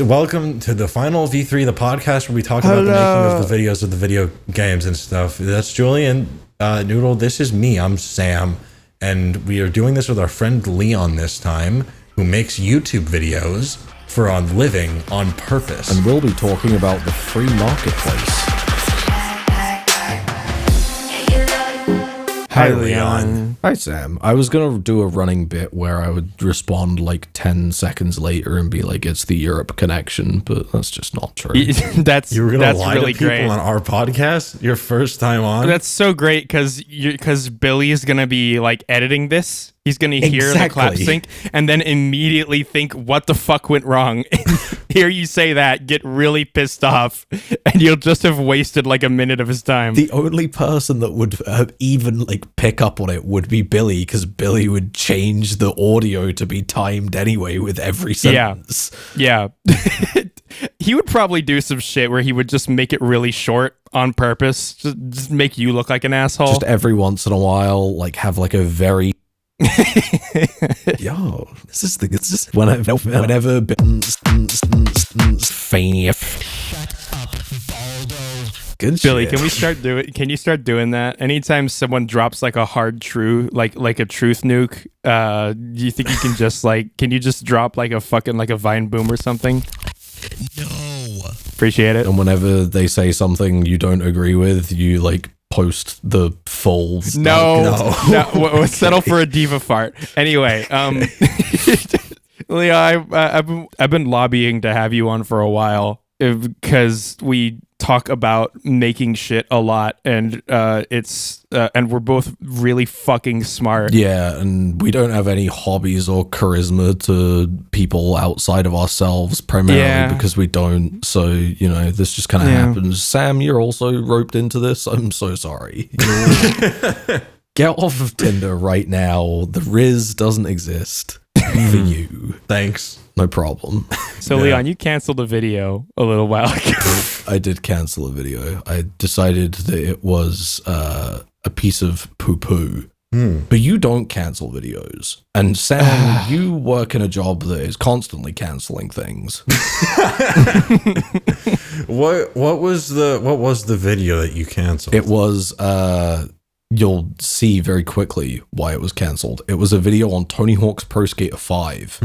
Welcome to the final V3, the podcast where we talk about the making of the videos of the video games and stuff. That's Julian, Noodle. This is me. I'm Sam, and we are doing this with our friend Leon this time, who makes YouTube videos for a living on purpose. And we'll be talking about the free marketplace. Hi, Leon. Hi, Sam. I was going to do a running bit where I would respond like 10 seconds later and be like, it's the Europe connection, but that's just not true. You were going to lie really to people great. on our podcast? Your first time on? That's so great because Billy is going to be like editing this. He's going to hear the clap sync and then immediately think, what the fuck went wrong? Hear you say that, get really pissed off, and you'll just have wasted like a minute of his time. The only person that would even like pick up on it would be Billy, because Billy would change the audio to be timed anyway with every sentence. Yeah. He would probably do some shit where he would just make it really short on purpose, just make you look like an asshole. Just every once in a while, like have like a very yo, this is whenever Fania. Good Billy, shit. can you start doing that? Anytime someone drops like a hard true, like a truth nuke, do you think you can just can you just drop like a fucking like a Vine boom or something? No. Appreciate it. And whenever they say something you don't agree with, you like post the full No. We'll settle for a diva fart. Anyway, Leah, I've been lobbying to have you on for a while because we talk about making shit a lot, and and we're both really fucking smart. Yeah, and we don't have any hobbies or charisma to people outside of ourselves, primarily because we don't. So, you know, this just kind of happens. Sam, you're also roped into this. I'm so sorry. Get off of Tinder right now. The Riz doesn't exist for you. Thanks. No problem. So, Leon, you canceled a video a little while ago. I did cancel a video. I decided that it was a piece of poo-poo. But you don't cancel videos. And Sam, you work in a job that is constantly canceling things. What was the video that you canceled? It was you'll see very quickly why it was cancelled. It was a video on Tony Hawk's Pro Skater 5.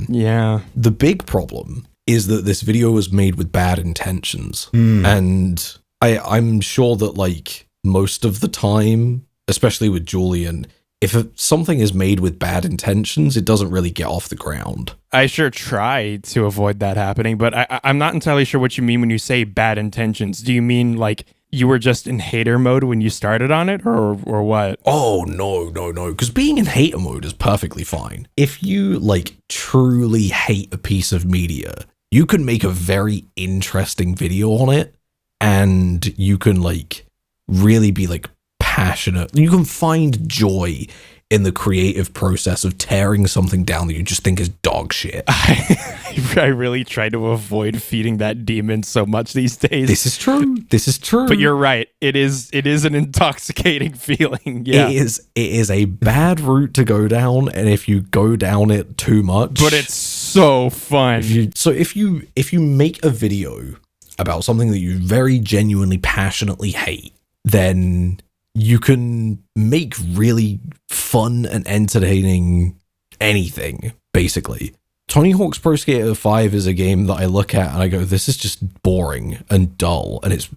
Yeah. The big problem is that this video was made with bad intentions. And I'm sure that like most of the time, especially with Julian, if something is made with bad intentions, it doesn't really get off the ground. I sure try to avoid that happening, but I'm not entirely sure what you mean when you say bad intentions. Do you mean like you were just in hater mode when you started on it, or what? Oh, no. Because being in hater mode is perfectly fine. If you, like, truly hate a piece of media, you can make a very interesting video on it, and you can, like, really be, like, passionate. You can find joy in the creative process of tearing something down that you just think is dog shit. I really try to avoid feeding that demon so much these days. This is true. But you're right. It is an intoxicating feeling. Yeah. It is a bad route to go down, and if you go down it too much. But it's so fun. If you make a video about something that you very genuinely passionately hate, then you can make really fun and entertaining anything, basically. Tony Hawk's Pro Skater 5 is a game that I look at and I go, this is just boring and dull. And it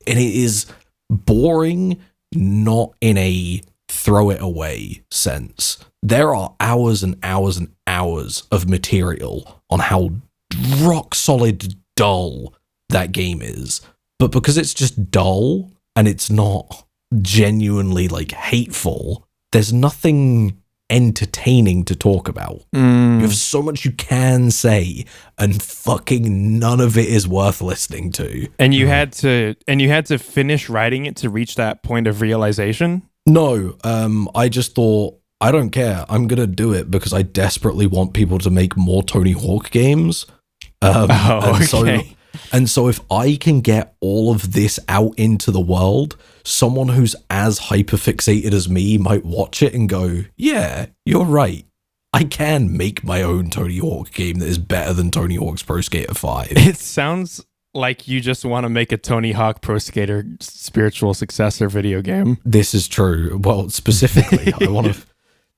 is boring, not in a throw it away sense. There are hours and hours and hours of material on how rock solid dull that game is. But because it's just dull and it's not genuinely like hateful, there's nothing entertaining to talk about. You have so much you can say, and fucking none of it is worth listening to. And you had to finish writing it to reach that point of realization? No, I just thought, I don't care. I'm gonna do it because I desperately want people to make more Tony Hawk games. Okay. And so if I can get all of this out into the world, someone who's as hyperfixated as me might watch it and go, yeah, you're right. I can make my own Tony Hawk game that is better than Tony Hawk's Pro Skater 5. It sounds like you just want to make a Tony Hawk Pro Skater spiritual successor video game. This is true. Well, specifically,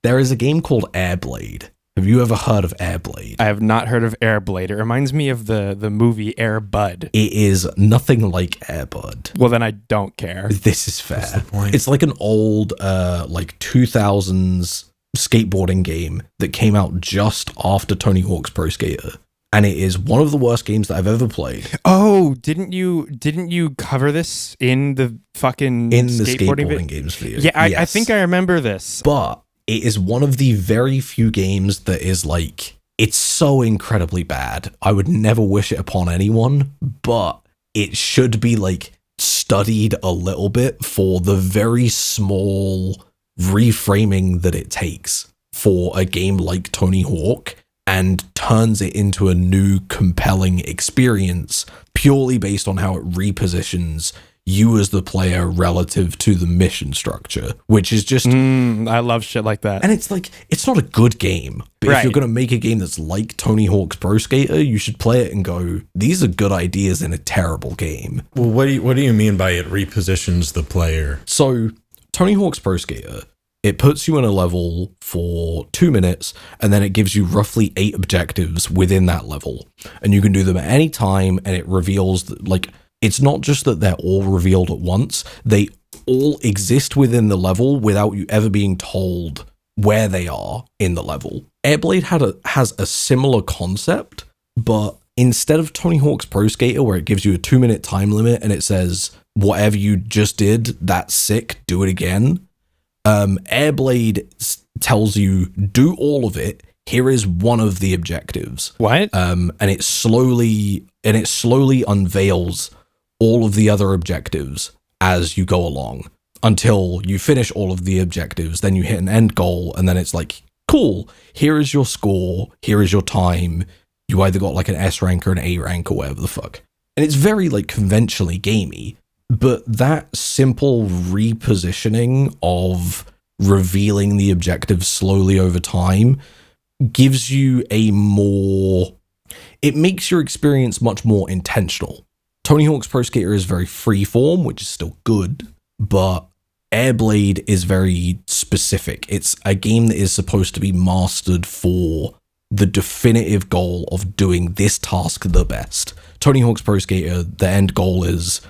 there is a game called Airblade. Have you ever heard of Airblade? I have not heard of Airblade. It reminds me of the movie Air Bud. It is nothing like Air Bud. Well, then I don't care. This is fair. What's the point? It's like an old, 2000s skateboarding game that came out just after Tony Hawk's Pro Skater. And it is one of the worst games that I've ever played. Oh, didn't you cover this in the fucking skateboarding games video? Yeah, I Yes. think I remember this. But it is one of the very few games that is like, it's so incredibly bad. I would never wish it upon anyone, but it should be like studied a little bit for the very small reframing that it takes for a game like Tony Hawk, and turns it into a new compelling experience purely based on how it repositions you as the player relative to the mission structure, which is just... I love shit like that. And it's like, it's not a good game, but if you're going to make a game that's like Tony Hawk's Pro Skater, you should play it and go, these are good ideas in a terrible game. Well, what do you mean by it repositions the player? So, Tony Hawk's Pro Skater, it puts you in a level for 2 minutes, and then it gives you roughly 8 objectives within that level. And you can do them at any time, and it reveals that, like, it's not just that they're all revealed at once, they all exist within the level without you ever being told where they are in the level. Airblade has a similar concept, but instead of Tony Hawk's Pro Skater, where it gives you a 2-minute time limit and it says, whatever you just did, that's sick, do it again. Airblade tells you, do all of it. Here is one of the objectives. What? And it slowly unveils all of the other objectives as you go along until you finish all of the objectives. Then you hit an end goal, and then it's like, cool, here is your score, here is your time. You either got like an S rank or an A rank or whatever the fuck. And it's very like conventionally gamey, but that simple repositioning of revealing the objectives slowly over time gives you it makes your experience much more intentional. Tony Hawk's Pro Skater is very freeform, which is still good, but Airblade is very specific. It's a game that is supposed to be mastered for the definitive goal of doing this task the best. Tony Hawk's Pro Skater, the end goal is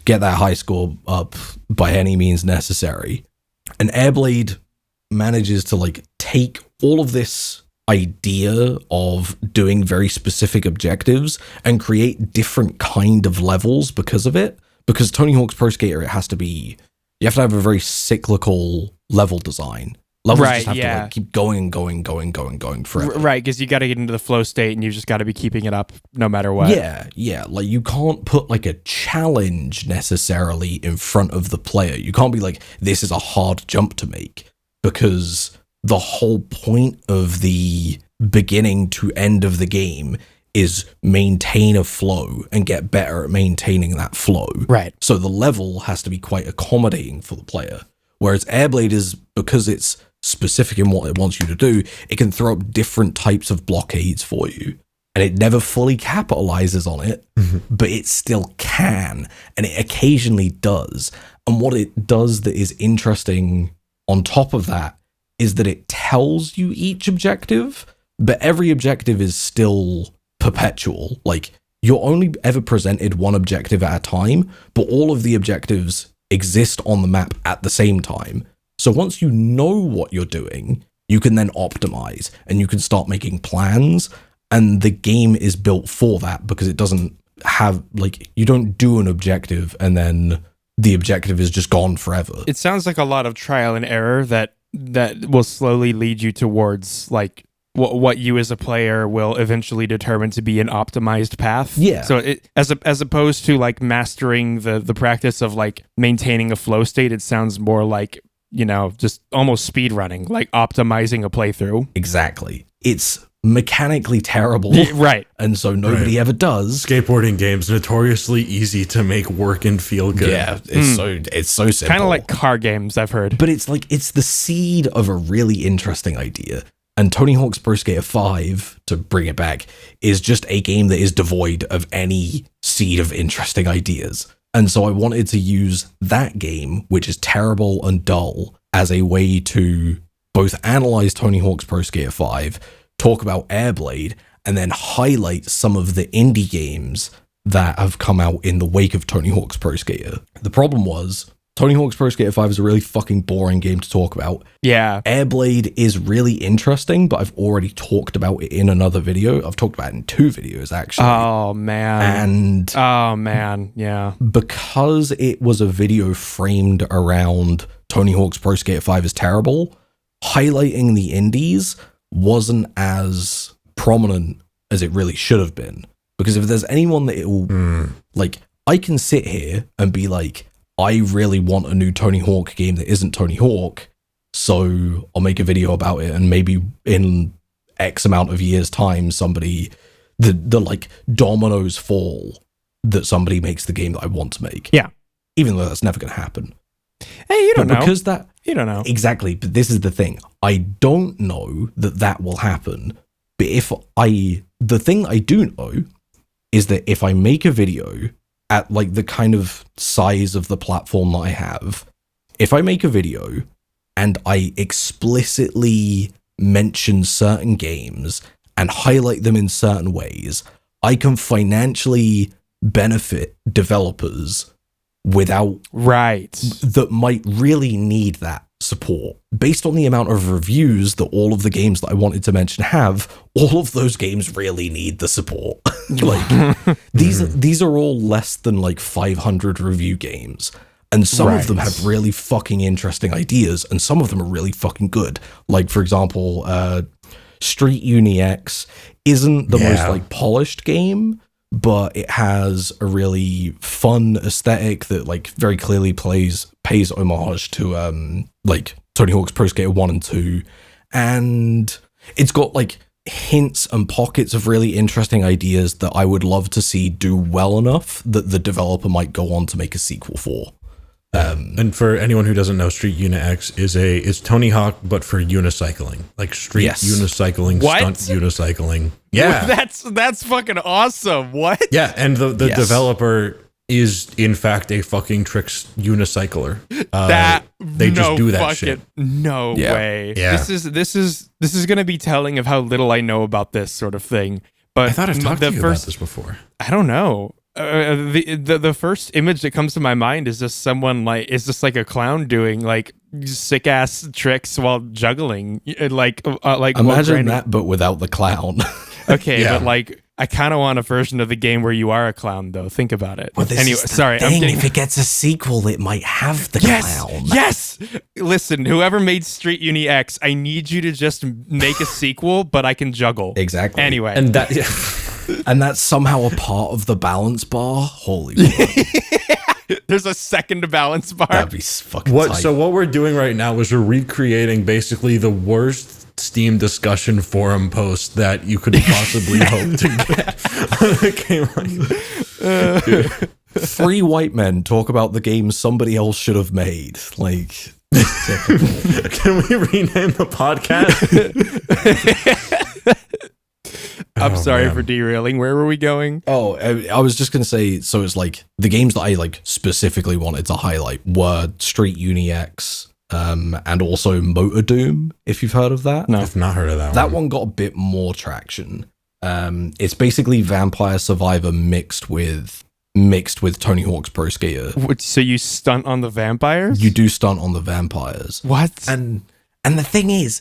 get that high score up by any means necessary. And Airblade manages to like take all of this idea of doing very specific objectives and create different kind of levels because of it. Because Tony Hawk's Pro Skater, you have to have a very cyclical level design. Levels just have to like keep going forever. Right, because you got to get into the flow state and you just got to be keeping it up no matter what. Yeah. Like you can't put like a challenge necessarily in front of the player. You can't be like, this is a hard jump to make, because the whole point of the beginning to end of the game is maintain a flow and get better at maintaining that flow. Right. So the level has to be quite accommodating for the player. Whereas Airblade is, because it's specific in what it wants you to do, it can throw up different types of blockades for you. And it never fully capitalizes on it, but it still can. And it occasionally does. And what it does that is interesting on top of that is that it tells you each objective, but every objective is still perpetual. Like, you're only ever presented one objective at a time, but all of the objectives exist on the map at the same time. So once you know what you're doing, you can then optimize and you can start making plans, and the game is built for that, because it doesn't have, like, you don't do an objective and then the objective is just gone forever. It sounds like a lot of trial and error that will slowly lead you towards like what you as a player will eventually determine to be an optimized path. Yeah. So it, as opposed to like mastering the practice of like maintaining a flow state, it sounds more like, you know, just almost speed running, like optimizing a playthrough. Exactly. It's mechanically terrible. Right. And so nobody ever does. Skateboarding games notoriously easy to make work and feel good. Yeah, it's so simple. Kind of like car games, I've heard. But it's like, it's the seed of a really interesting idea. And Tony Hawk's Pro Skater 5, to bring it back, is just a game that is devoid of any seed of interesting ideas. And so I wanted to use that game, which is terrible and dull, as a way to both analyze Tony Hawk's Pro Skater 5, talk about Airblade, and then highlight some of the indie games that have come out in the wake of Tony Hawk's Pro Skater. The problem was, Tony Hawk's Pro Skater 5 is a really fucking boring game to talk about. Yeah. Airblade is really interesting, but I've already talked about it in another video. I've talked about it in 2 videos, actually. Oh, man. Yeah. Because it was a video framed around Tony Hawk's Pro Skater 5 is terrible, highlighting the indies wasn't as prominent as it really should have been. Because if there's anyone that it will... Like, I can sit here and be like, I really want a new Tony Hawk game that isn't Tony Hawk, so I'll make a video about it, and maybe in X amount of years' time, somebody, the like dominoes fall that somebody makes the game that I want to make. Yeah. Even though that's never going to happen. Hey, you don't know. Because that... You don't know. Exactly, but this is the thing. I don't know that will happen, but the thing I do know is that if I make a video at like the kind of size of the platform that I have, if I make a video and I explicitly mention certain games and highlight them in certain ways, I can financially benefit developers without that might really need that support. Based on the amount of reviews that all of the games that I wanted to mention have, all of those games really need the support. Like these are all less than like 500 review games, and some of them have really fucking interesting ideas, and some of them are really fucking good. Like, for example, Street Uni X isn't the most like polished game, but it has a really fun aesthetic that like very clearly pays homage to like Tony Hawk's Pro Skater 1 and 2, and it's got like hints and pockets of really interesting ideas that I would love to see do well enough that the developer might go on to make a sequel for. And for anyone who doesn't know, Street Uni X is Tony Hawk, but for unicycling, like street unicycling, stunt unicycling. Yeah, that's fucking awesome. What? Yeah, and the developer is in fact a fucking tricks unicycler. They just do that shit. No way. Yeah. This is gonna be telling of how little I know about this sort of thing. But I thought I've talked to you about this before. I don't know. The first image that comes to my mind is just someone like a clown doing like sick ass tricks while juggling, like imagine that, but without the clown. Okay, but like I kind of want a version of the game where you are a clown, though. Think about it. Well, anyway, sorry. If it gets a sequel, it might have the clown. Yes. Listen, whoever made Street Uni X, I need you to just make a sequel, but I can juggle. Exactly. Anyway, and that. And that's somehow a part of the balance bar. Holy fuck. There's a second balance bar. That'd be fucking tight. So what we're doing right now is we're recreating basically the worst Steam discussion forum post that you could possibly hope to get on a game like this. 3 white men talk about the game somebody else should have made. Like, can we rename the podcast? I'm sorry for derailing. Where were we going? Oh, I was just going to say, so it's like the games that I like specifically wanted to highlight were Street Uni X, and also Motor Doom, if you've heard of that. No, I've not heard of that one. That one got a bit more traction. It's basically Vampire Survivor mixed with Tony Hawk's Pro Skater. So you stunt on the vampires? You do stunt on the vampires. What? And the thing is,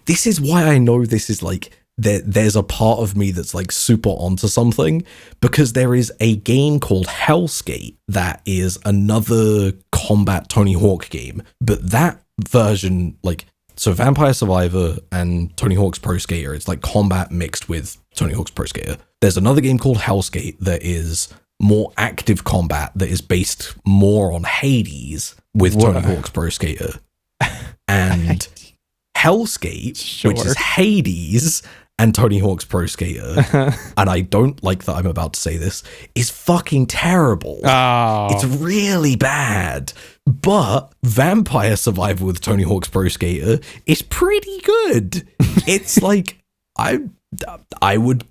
this is why I know this is like, there's a part of me that's like super onto something, because there is a game called Hellskate that is another combat Tony Hawk game, but that version, like, so Vampire Survivor and Tony Hawk's Pro Skater, it's like combat mixed with Tony Hawk's Pro Skater. There's another game called Hellskate that is more active combat, that is based more on Hades with Tony Hawk's Pro Skater. And Hellskate, which is Hades and Tony Hawk's Pro Skater, and I don't like that I'm about to say this, is fucking terrible. Oh. It's really bad. But Vampire Survivor with Tony Hawk's Pro Skater is pretty good. It's like I would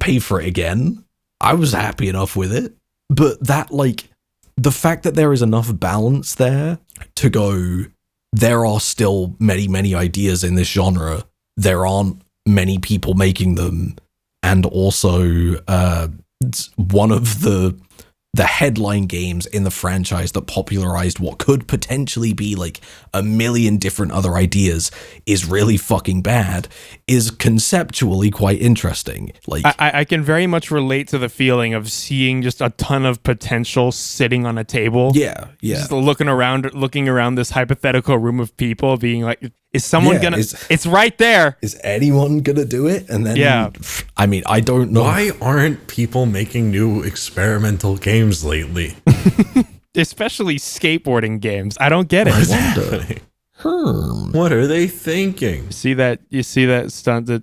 pay for it again. I was happy enough with it. But that, like, the fact that there is enough balance there to go, there are still many, many ideas in this genre. There aren't many people making them. And also, one of the headline games in the franchise that popularized what could potentially be like a million different other ideas is really fucking bad is conceptually quite interesting. Like I can very much relate to the feeling of seeing just a ton of potential sitting on a table. Yeah. Just looking around this hypothetical room of people being like, is someone gonna, it's right there. Is anyone gonna do it? And then, I mean, I don't know. Why aren't people making new experimental games lately? Especially skateboarding games. I don't get it. What's happening? What are they thinking? You see that stunt that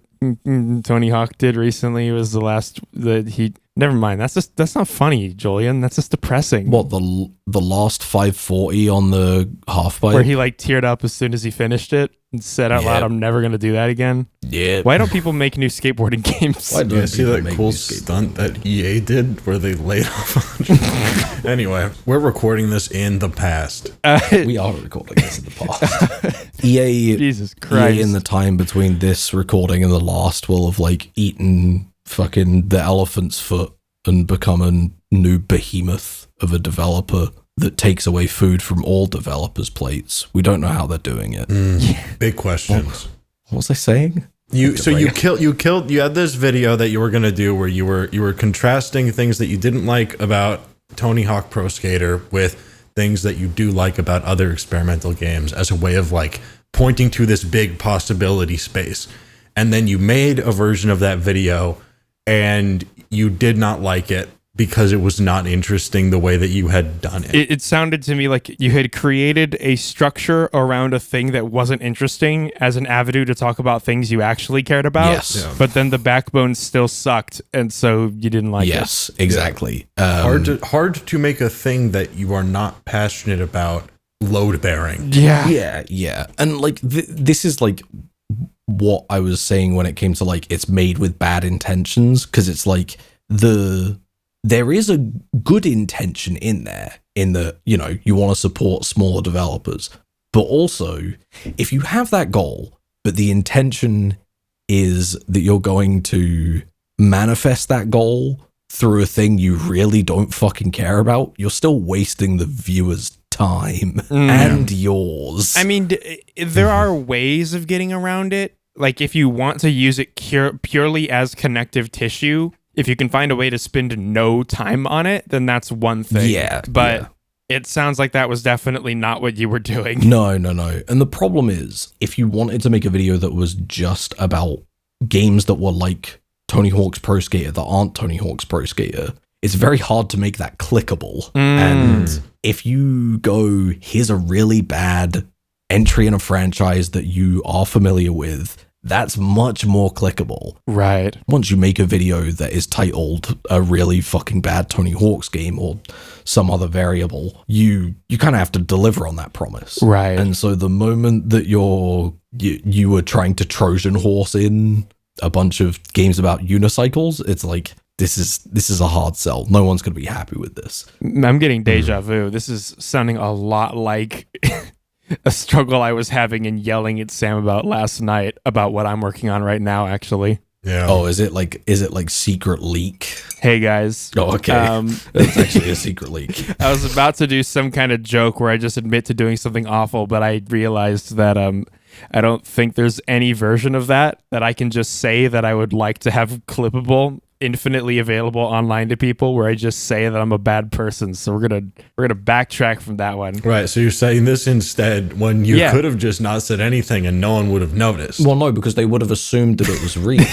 Tony Hawk did recently? It was the last that he. Never mind. That's not funny, Julian. That's just depressing. What, the last 540 on the half pipe? Where he like teared up as soon as he finished it and said out loud, "I'm never gonna do that again." Yeah. Why don't people make new skateboarding games? Why don't You see people that make cool new stunt that EA did where they laid off? Anyway, we're recording this in the past. We are recording this in the past. EA, Jesus Christ! EA in the time between this recording and the last will have like eaten fucking the elephant's foot and become a new behemoth of a developer that takes away food from all developers' plates. We don't know how they're doing it. Big questions. What was I saying? You had this video that you were gonna do where you were contrasting things that you didn't like about Tony Hawk Pro Skater with things that you do like about other experimental games as a way of like pointing to this big possibility space. And then you made a version of that video and you did not like it because it was not interesting the way that you had done it. It sounded to me like you had created a structure around a thing that wasn't interesting as an avenue to talk about things you actually cared about. Yes. Yeah. But then the backbone still sucked, and so you didn't like it. Yes, exactly. Hard to make a thing that you are not passionate about load bearing. Yeah. And like this is like what I was saying when it came to like it's made with bad intentions, because it's like there is a good intention in there in the, you know, you want to support smaller developers, but also if you have that goal but the intention is that you're going to manifest that goal through a thing you really don't fucking care about, you're still wasting the viewer's time and yours. I mean, there are ways of getting around it. Like if you want to use it purely as connective tissue, if you can find a way to spend no time on it, then that's one thing. Yeah. But it sounds like that was definitely not what you were doing. No. And the problem is, if you wanted to make a video that was just about games that were like Tony Hawk's Pro Skater that aren't Tony Hawk's Pro Skater, it's very hard to make that clickable. And if you go, here's a really bad entry in a franchise that you are familiar with, that's much more clickable. Right. Once you make a video that is titled a really fucking bad Tony Hawk's game or some other variable, you kind of have to deliver on that promise. Right. And so the moment that you were trying to Trojan horse in a bunch of games about unicycles, it's like, this is a hard sell. No one's going to be happy with this. I'm getting deja vu. This is sounding a lot like a struggle I was having and yelling at Sam about last night about what I'm working on right now, actually. Yeah. Oh, is it like secret leak? Hey guys. Oh, okay. It's actually a secret leak. I was about to do some kind of joke where I just admit to doing something awful, but I realized that I don't think there's any version of that I can just say that I would like to have clippable, infinitely available online to people, where I just say that I'm a bad person. So we're gonna backtrack from that one. Right. So you're saying this instead when you could have just not said anything and no one would have noticed. Well, no, because they would have assumed that it was real.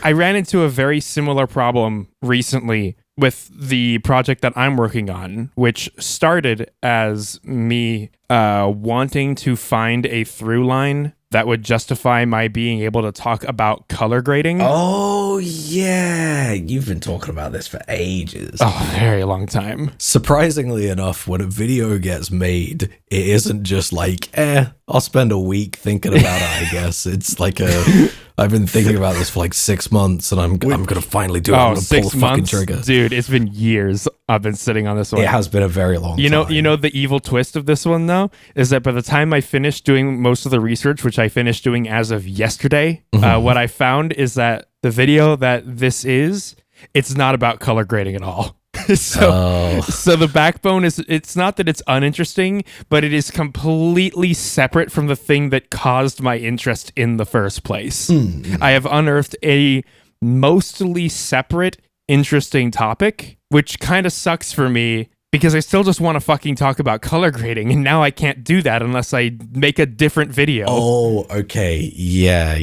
I ran into a very similar problem recently with the project that I'm working on, which started as me wanting to find a through line that would justify my being able to talk about color grading. Oh, yeah. You've been talking about this for ages. Oh, a very long time. Surprisingly enough, when a video gets made, it isn't just like, I'll spend a week thinking about it, I guess. It's like I've been thinking about this for like 6 months, and I'm going to finally do it. I'm going to pull the fucking trigger. Dude, it's been years I've been sitting on this one. It has been a very long time. You know the evil twist of this one, though, is that by the time I finished doing most of the research, which I finished doing as of yesterday, what I found is that the video that this is, it's not about color grading at all. So the backbone is, it's not that it's uninteresting, but it is completely separate from the thing that caused my interest in the first place. I have unearthed a mostly separate, interesting topic, which kind of sucks for me because I still just want to fucking talk about color grading, and now I can't do that unless I make a different video. Oh, okay. Yeah.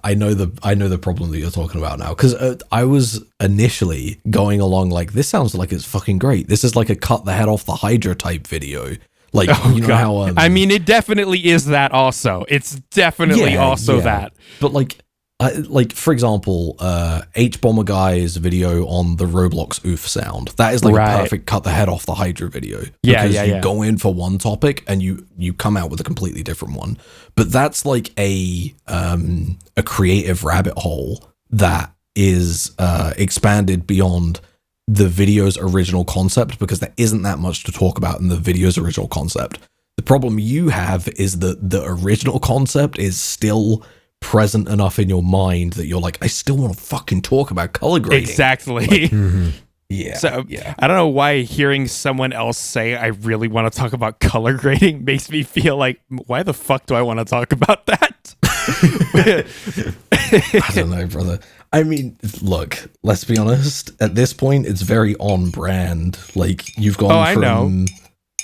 I know the problem that you're talking about now, because I was initially going along like, this sounds like it's fucking great. This is like a cut the head off the Hydra type video. Like, you know how... I mean, it definitely is that also. It's definitely that. But like, for example, H-Bomber Guy's video on the Roblox oof sound. That is like a perfect cut the head off the Hydra video. Because you go in for one topic and you come out with a completely different one. But that's like a creative rabbit hole that is expanded beyond the video's original concept, because there isn't that much to talk about in the video's original concept. The problem you have is that the original concept is still present enough in your mind that you're like, I still want to fucking talk about color grading. Exactly. Like, So I don't know why hearing someone else say I really want to talk about color grading makes me feel like, why the fuck do I want to talk about that? I don't know, brother. I mean, look, let's be honest. At this point, it's very on brand. Like, you've gone from...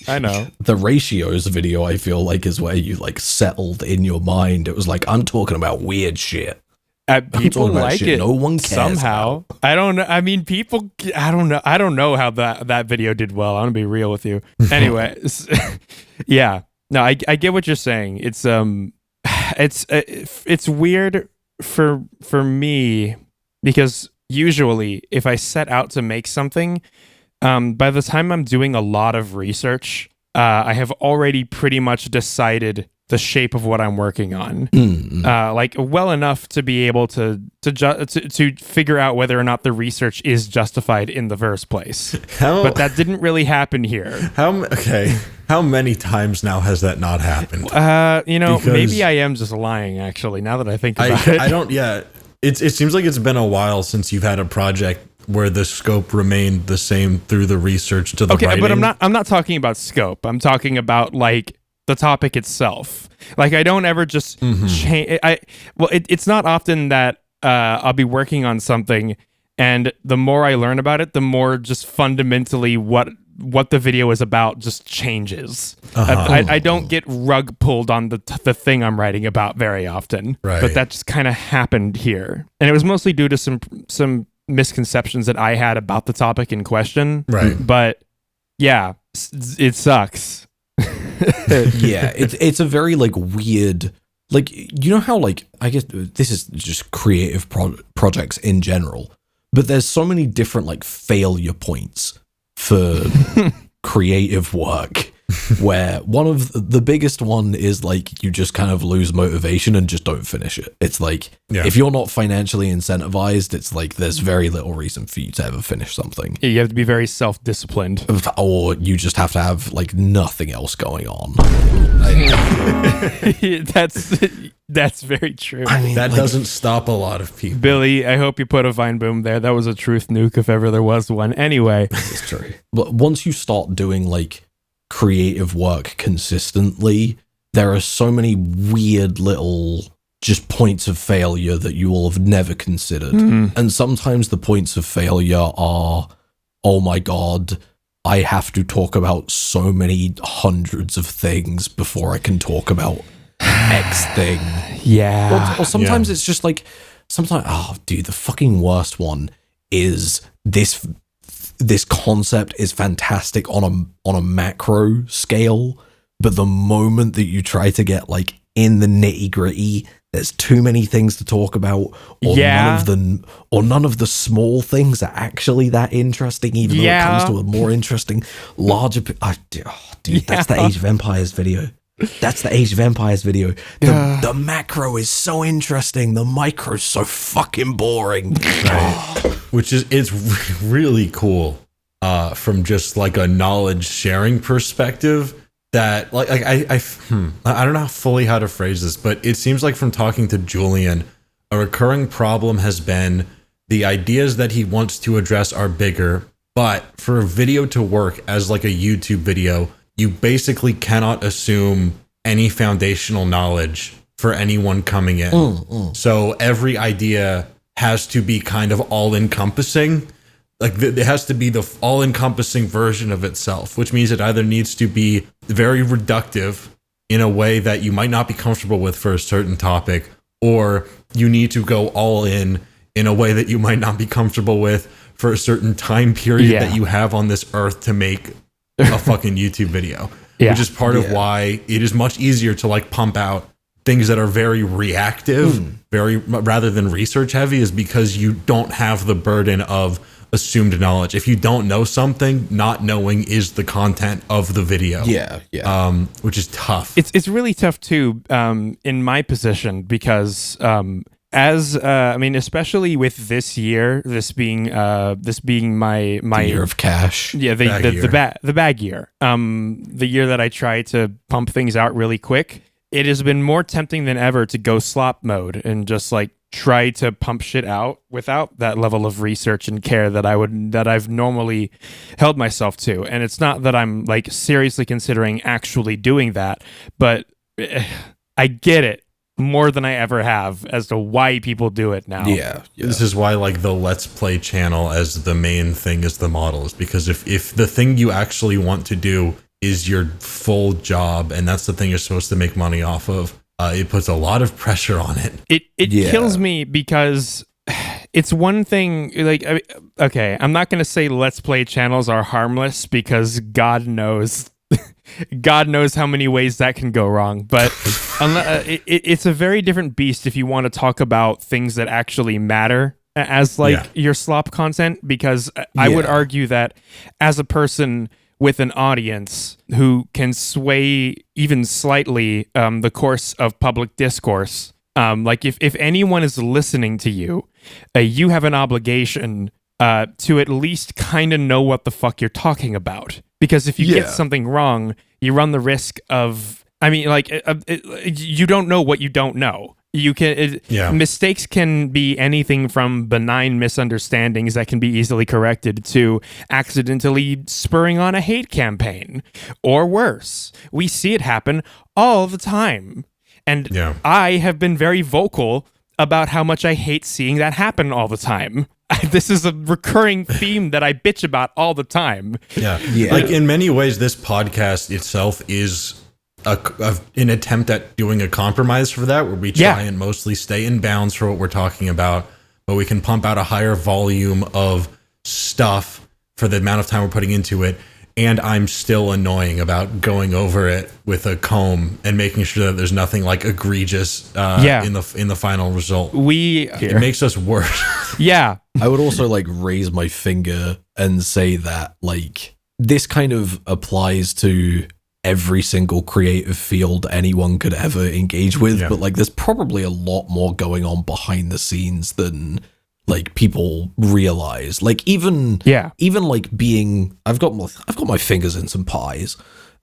I know. The ratios video, I feel like, is where you like settled in your mind. It was like, I'm talking about weird shit. People like it. No one cares somehow. About. I don't know. I mean, people. I don't know. I don't know how that video did well. I'm gonna be real with you. Anyway, yeah. No, I get what you're saying. It's weird for me because usually if I set out to make something, by the time I'm doing a lot of research, I have already pretty much decided the shape of what I'm working on, like well enough to be able to figure out whether or not the research is justified in the first place. But that didn't really happen here. How many times now has that not happened? Because maybe I am just lying. Actually, now that I think about it, I don't. Yeah, it seems like it's been a while since you've had a project where the scope remained the same through the research to the writing. But I'm not talking about scope. I'm talking about like the topic itself. Like I don't ever just change. It's not often that I'll be working on something, and the more I learn about it, the more just fundamentally what the video is about just changes. I don't get rug pulled on the thing I'm writing about very often. Right. But that just kind of happened here, and it was mostly due to some misconceptions that I had about the topic in question. Right. But yeah, it sucks. Yeah, it's a very like weird, like, you know how like, I guess this is just creative projects in general, but there's so many different like failure points for creative work, where one of the biggest one is like you just kind of lose motivation and just don't finish it. It's like, if you're not financially incentivized, it's like there's very little reason for you to ever finish something. You have to be very self-disciplined, or you just have to have like nothing else going on. That's very true. I mean, that doesn't stop a lot of people. Billy, I hope you put a vine boom there. That was a truth nuke if ever there was one. Anyway, it's true. But once you start doing like creative work consistently, there are so many weird little just points of failure that you will have never considered. And sometimes the points of failure are, oh my god, I have to talk about so many hundreds of things before I can talk about X thing. Yeah. Or sometimes it's just like, oh dude, the fucking worst one is this concept is fantastic on a macro scale, but the moment that you try to get like in the nitty gritty. There's too many things to talk about, or none of the small things are actually that interesting, even though it comes to a more interesting, larger. That's the Age of Empires video. That's the Age of Empires video. The macro is so interesting. The micro's so fucking boring. Right. Which is, it's really cool from just like a knowledge sharing perspective. That like I don't know fully how to phrase this, but it seems like from talking to Julian, a recurring problem has been the ideas that he wants to address are bigger, but for a video to work as like a YouTube video, you basically cannot assume any foundational knowledge for anyone coming in. So every idea has to be kind of all-encompassing. Like it has to be the all-encompassing version of itself, which means it either needs to be very reductive in a way that you might not be comfortable with for a certain topic, or you need to go all in a way that you might not be comfortable with for a certain time period that you have on this earth to make a fucking YouTube video. Which is part of why it is much easier to like pump out things that are very reactive, rather than research heavy, is because you don't have the burden of assumed knowledge. If you don't know something, not knowing is the content of the video. Which is tough. It's really tough too, in my position, because especially with this year, this being my the year of cash. Yeah, the bag year. The year that I try to pump things out really quick. It has been more tempting than ever to go slop mode and just like try to pump shit out without that level of research and care that I've normally held myself to. And it's not that I'm like seriously considering actually doing that, but I get it more than I ever have as to why people do it now. This is why like the Let's Play channel as the main thing is the model, is because if the thing you actually want to do is your full job and that's the thing you're supposed to make money off of, it puts a lot of pressure on it. It kills me because it's one thing, like, okay, I'm not going to say Let's Play channels are harmless because God knows how many ways that can go wrong. But it's a very different beast if you want to talk about things that actually matter as like your slop content, because I would argue that as a person with an audience who can sway even slightly the course of public discourse. Like if anyone is listening to you, you have an obligation to at least kind of know what the fuck you're talking about. Because if you get something wrong, you run the risk of, you don't know what you don't know. Mistakes can be anything from benign misunderstandings that can be easily corrected to accidentally spurring on a hate campaign, or worse. We see it happen all the time. And I have been very vocal about how much I hate seeing that happen all the time. This is a recurring theme that I bitch about all the time. Like in many ways, this podcast itself is an attempt at doing a compromise for that, where we try and mostly stay in bounds for what we're talking about, but we can pump out a higher volume of stuff for the amount of time we're putting into it. And I'm still annoying about going over it with a comb and making sure that there's nothing like egregious in the final result. It makes us worse. I would also like raise my finger and say that like this kind of applies to every single creative field anyone could ever engage with, but like there's probably a lot more going on behind the scenes than like people realize. Like even like being, I've got my fingers in some pies,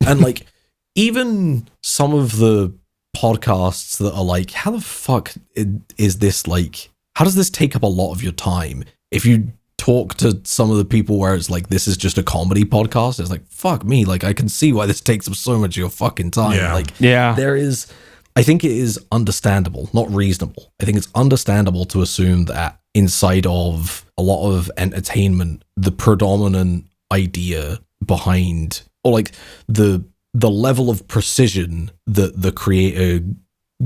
and like even some of the podcasts that are like, how the fuck is this, like, how does this take up a lot of your time? If you talk to some of the people where it's like, this is just a comedy podcast, it's like, fuck me, like I can see why this takes up so much of your fucking time. There is, I think it is understandable, not reasonable. I think it's understandable to assume that inside of a lot of entertainment, the predominant idea behind, or like the level of precision that the creator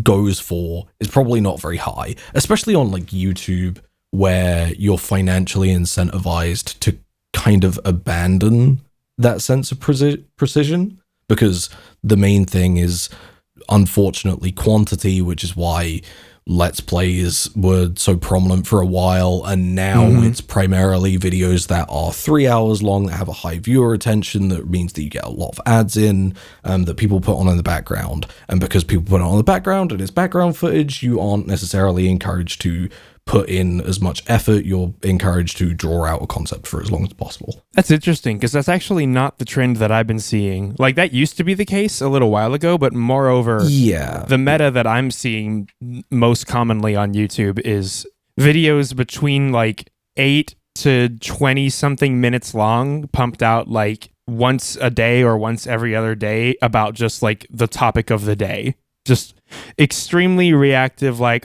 goes for is probably not very high, especially on like YouTube, where you're financially incentivized to kind of abandon that sense of precision, because the main thing is unfortunately quantity, which is why Let's Plays were so prominent for a while, and now it's primarily videos that are 3 hours long, that have a high viewer retention, that means that you get a lot of ads in, that people put on in the background. And because people put it on in the background and it's background footage, you aren't necessarily encouraged to put in as much effort. You're encouraged to draw out a concept for as long as possible. That's interesting, because that's actually not the trend that I've been seeing. Like, that used to be the case a little while ago, but moreover, the meta that I'm seeing most commonly on YouTube is videos between like 8 to 20 something minutes long, pumped out like once a day or once every other day, about just like the topic of the day. Just extremely reactive, really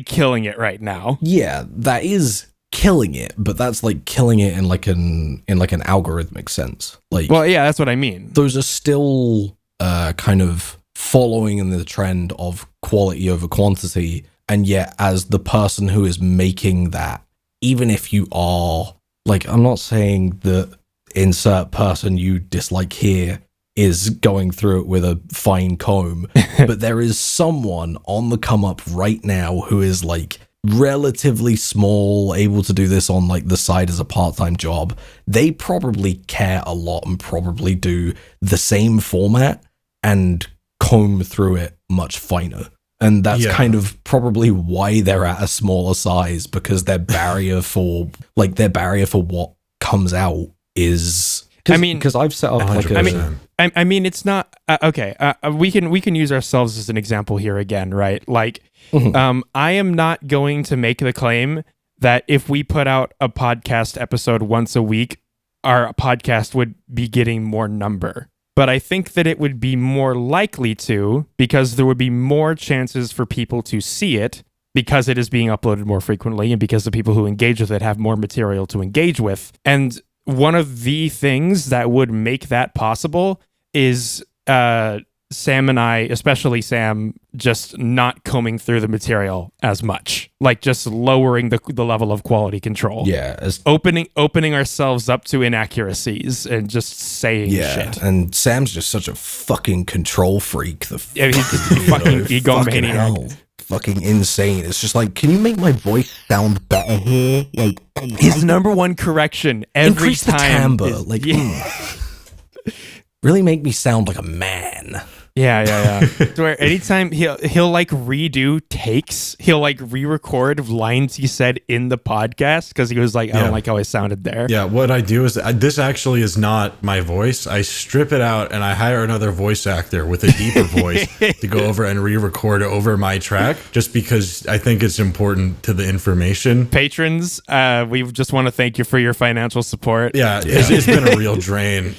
killing it right now. Yeah, that is killing it, but that's like killing it in like an algorithmic sense. Like, well, yeah, that's what I mean. Those are still kind of following in the trend of quality over quantity, and yet as the person who is making that, even if you are like, I'm not saying that insert person you dislike here is going through it with a fine comb, but there is someone on the come up right now who is like relatively small, able to do this on like the side as a part-time job. They probably care a lot and probably do the same format and comb through it much finer. And that's kind of probably why they're at a smaller size, because their barrier for what comes out is, because I've set up 100%. I mean, it's not okay. We can use ourselves as an example here again, right? Like, I am not going to make the claim that if we put out a podcast episode once a week, our podcast would be getting more number. But I think that it would be more likely to, because there would be more chances for people to see it, because it is being uploaded more frequently, and because the people who engage with it have more material to engage with. And one of the things that would make that possible is Sam and I, especially Sam, just not combing through the material as much, like just lowering the level of quality control. Yeah, opening ourselves up to inaccuracies and just saying shit. And Sam's just such a fucking control freak. He's fucking egomaniac. Fucking insane. It's just like, can you make my voice sound better here? Like, his number one correction every increase time the timbre. Really make me sound like a man. Yeah. So where anytime he'll like redo takes, he'll like re-record lines he said in the podcast because he was like, I don't like how I sounded there. Yeah, what I do is, this actually is not my voice. I strip it out and I hire another voice actor with a deeper voice to go over and re-record over my track, just because I think it's important to the information. Patrons, we just want to thank you for your financial support. Yeah. It's been a real drain.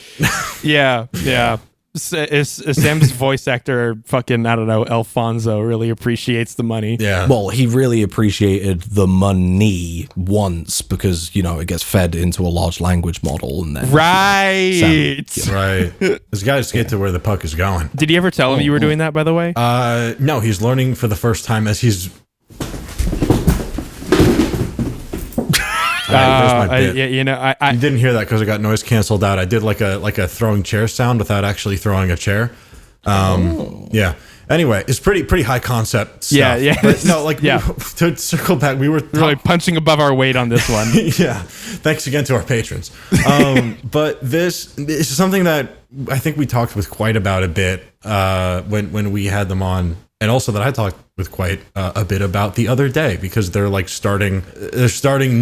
Yeah. Sam's voice actor, fucking, I don't know, Alfonso, really appreciates the money. Yeah. Well, he really appreciated the money once because, it gets fed into a large language model. And then right. Right. This guy just get to where the puck is going. Did you ever tell him you were doing that, by the way? No, he's learning for the first time as he's... There's my bit. You didn't hear that because it got noise canceled out. I did like a throwing chair sound without actually throwing a chair. Yeah. Anyway, it's pretty high concept stuff. Yeah. But no, to circle back, we were really punching above our weight on this one. Yeah. Thanks again to our patrons. But this is something that I think we talked with quite about a bit when we had them on. And also that I talked with quite a bit about the other day, because they're starting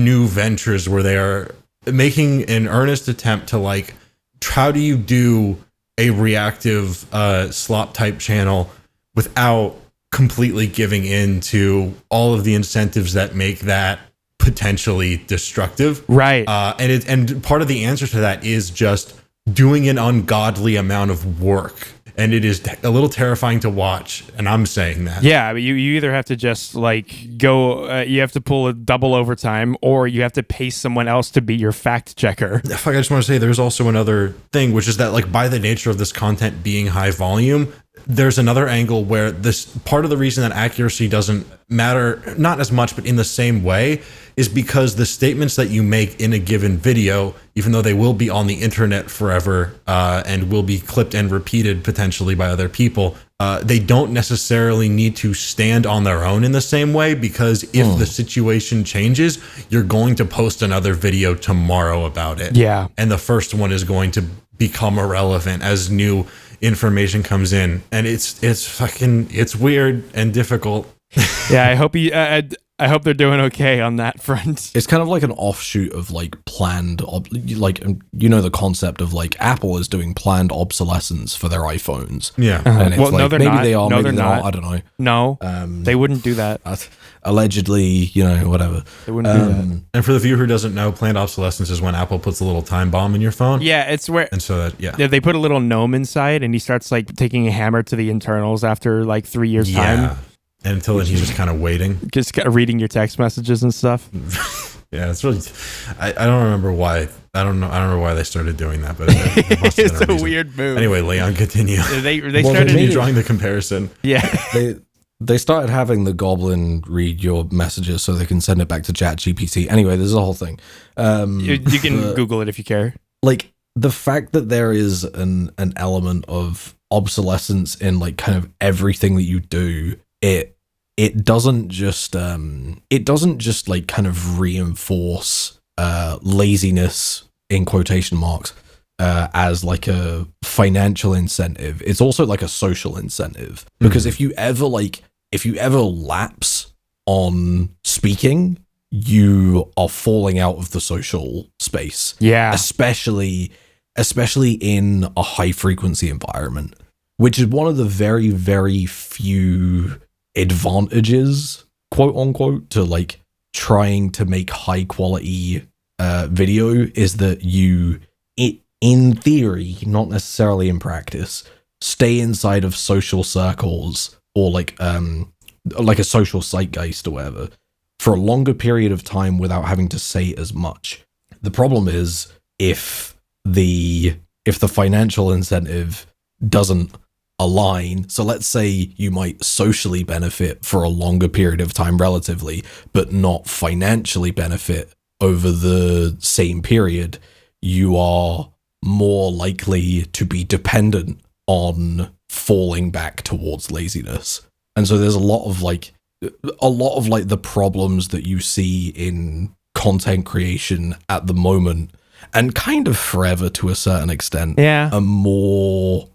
new ventures where they are making an earnest attempt to how do you do a reactive slop type channel without completely giving in to all of the incentives that make that potentially destructive. Right. And part of the answer to that is just doing an ungodly amount of work. And it is a little terrifying to watch, and I'm saying that. Yeah, but you either have to just go, you have to pull a double overtime, or you have to pay someone else to be your fact checker. I just want to say there's also another thing, which is that by the nature of this content being high volume, there's another angle where this part of the reason that accuracy doesn't matter, not as much, but in the same way, is because the statements that you make in a given video, even though they will be on the internet forever and will be clipped and repeated potentially by other people, they don't necessarily need to stand on their own in the same way, because if the situation changes, you're going to post another video tomorrow about it. Yeah. And the first one is going to become irrelevant as new information comes in. And it's weird and difficult. Yeah, I hope they're doing okay on that front. It's kind of like an offshoot of like planned, like, you know, the concept of like Apple is doing planned obsolescence for their iPhones. Yeah. And it's Well, no, like, they're maybe not. they are, No, maybe they're they're not. not. I don't know. No, they wouldn't do that. Allegedly, you know, whatever. They wouldn't do that. And for the viewer who doesn't know, planned obsolescence is when Apple puts a little time bomb in your phone. Yeah, it's where And so that, they put a little gnome inside, and he starts like taking a hammer to the internals after like 3 years time. And until then, he's just kind of waiting. Just kind of reading your text messages and stuff. Yeah, it's really. I don't remember why. I don't remember why they started doing that, but it must have It's been a reason. weird move. Anyway, Leon, continue. They Well, started. they Continue made drawing the comparison. Yeah. They started having the goblin read your messages so they can send it back to ChatGPT. Anyway, there's a whole thing. You can Google it if you care. Like the fact that there is an element of obsolescence in like kind of everything that you do, it doesn't just like kind of reinforce laziness in quotation marks as like a financial incentive. It's also like a social incentive, because if you ever lapse on speaking, you are falling out of the social space. Yeah. Especially in a high frequency environment, which is one of the very, very few advantages, quote unquote, to like trying to make high quality video, is that you, in theory, not necessarily in practice, stay inside of social circles or like a social zeitgeist or whatever for a longer period of time without having to say as much. The problem is if the financial incentive doesn't align. So let's say you might socially benefit for a longer period of time relatively, but not financially benefit over the same period. You are more likely to be dependent on falling back towards laziness. And so there's a lot of the problems that you see in content creation at the moment, and kind of forever to a certain extent, are more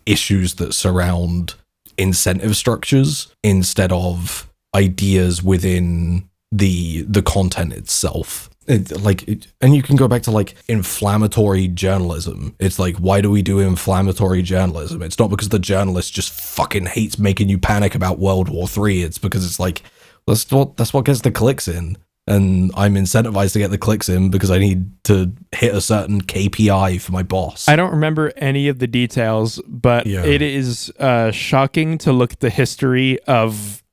issues that surround incentive structures instead of ideas within the content itself. And you can go back to like inflammatory journalism. It's like, why do we do inflammatory journalism? It's not because the journalist just fucking hates making you panic about World War III. It's because it's like, that's what gets the clicks in. And I'm incentivized to get the clicks in because I need to hit a certain KPI for my boss. I don't remember any of the details, but it is shocking to look at the history of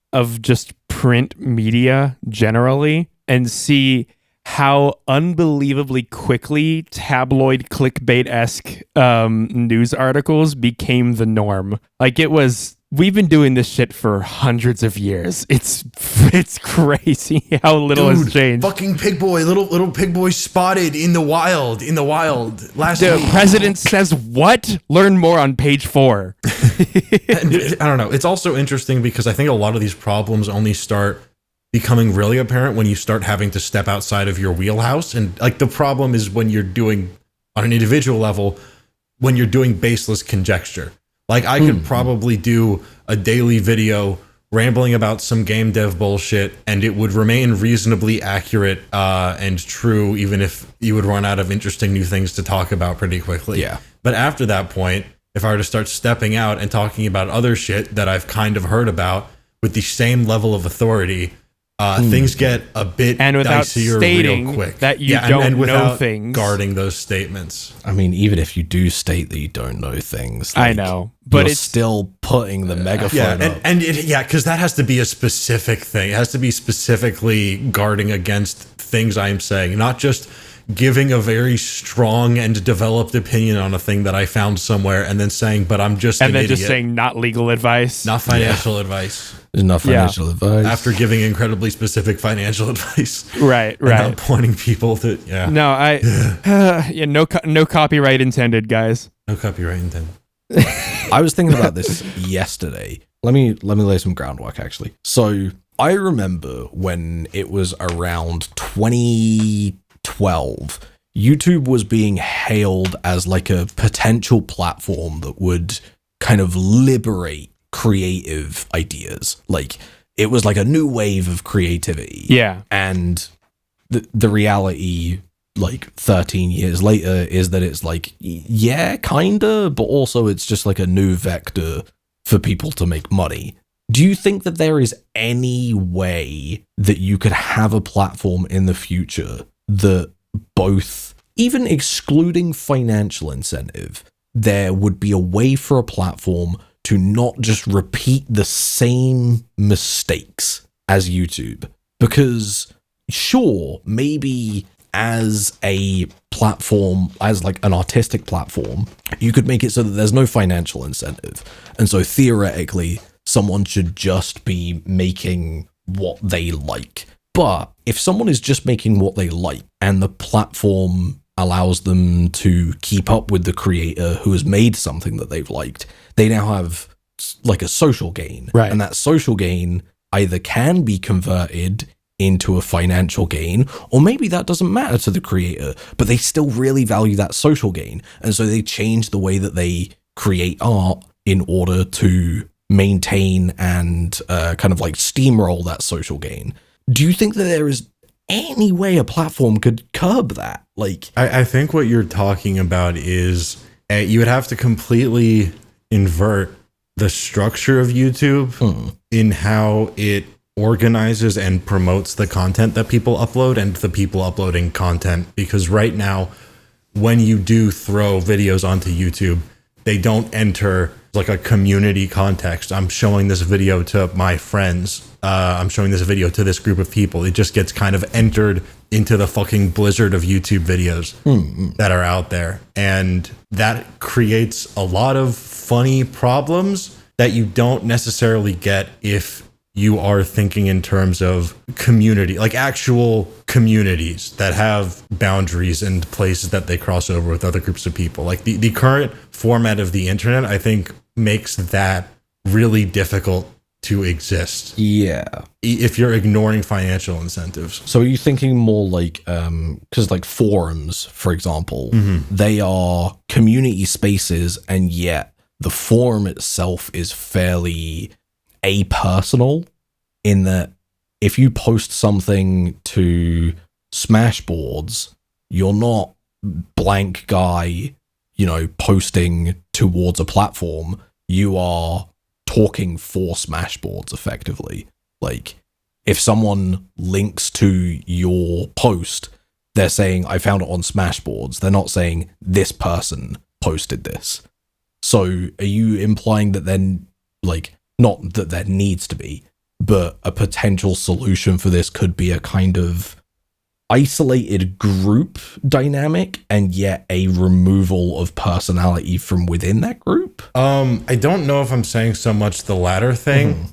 just print media generally and see how unbelievably quickly tabloid clickbait-esque news articles became the norm. Like, we've been doing this shit for hundreds of years. It's crazy how little has changed. Fucking pig boy, little pig boy spotted in the wild last week. The president says what? Learn more on page 4. I don't know. It's also interesting because I think a lot of these problems only start becoming really apparent when you start having to step outside of your wheelhouse. And like the problem is when you're doing on an individual level, when you're doing baseless conjecture. Like I could probably do a daily video rambling about some game dev bullshit and it would remain reasonably accurate and true, even if you would run out of interesting new things to talk about pretty quickly. Yeah. But after that point, if I were to start stepping out and talking about other shit that I've kind of heard about with the same level of authority, things get a bit and without dicier stating real quick. that you don't and know without things, guarding those statements. I mean, even if you do state that you don't know things, I know, but you're it's still putting the megaphone up. Because that has to be a specific thing. It has to be specifically guarding against things I'm saying, not just giving a very strong and developed opinion on a thing that I found somewhere and then saying, but I'm just an idiot. Just saying not legal advice. Not financial advice. There's not financial advice. After giving incredibly specific financial advice. Right. And not pointing people to, No, no copyright intended, guys. No copyright intended. I was thinking about this yesterday. Let me lay some groundwork, actually. So I remember when it was around 2012, YouTube was being hailed as like a potential platform that would kind of liberate creative ideas. Like, it was like a new wave of creativity. Yeah. And the reality, like 13 years later, is that it's like, yeah, kinda, but also it's just like a new vector for people to make money. Do you think that there is any way that you could have a platform in the future that both, even excluding financial incentive, there would be a way for a platform to not just repeat the same mistakes as YouTube? Because sure, maybe as a platform, as like an artistic platform, you could make it so that there's no financial incentive. And so theoretically, someone should just be making what they like. But if someone is just making what they like and the platform allows them to keep up with the creator who has made something that they've liked, they now have like a social gain. Right. And that social gain either can be converted into a financial gain, or maybe that doesn't matter to the creator, but they still really value that social gain. And so they change the way that they create art in order to maintain and kind of like steamroll that social gain. Do you think that there is any way a platform could curb that? Like, I think what you're talking about is you would have to completely invert the structure of YouTube in how it organizes and promotes the content that people upload and the people uploading content. Because right now, when you do throw videos onto YouTube, they don't enter like a community context. I'm showing this video to my friends. I'm showing this video to this group of people. It just gets kind of entered into the fucking blizzard of YouTube videos that are out there. And that creates a lot of funny problems that you don't necessarily get if you are thinking in terms of community, like actual communities that have boundaries and places that they cross over with other groups of people. Like the current format of the internet, I think, makes that really difficult to exist. Yeah. If you're ignoring financial incentives. So are you thinking more like, because like forums, for example, they are community spaces, and yet the forum itself is fairly apersonal, in that if you post something to Smashboards, you're not blank guy, posting towards a platform. You are talking for Smashboards effectively. Like, if someone links to your post, they're saying, I found it on Smashboards. They're not saying this person posted this. So are you implying that then, like, not that there needs to be, but a potential solution for this could be a kind of isolated group dynamic and yet a removal of personality from within that group? I don't know if I'm saying so much the latter thing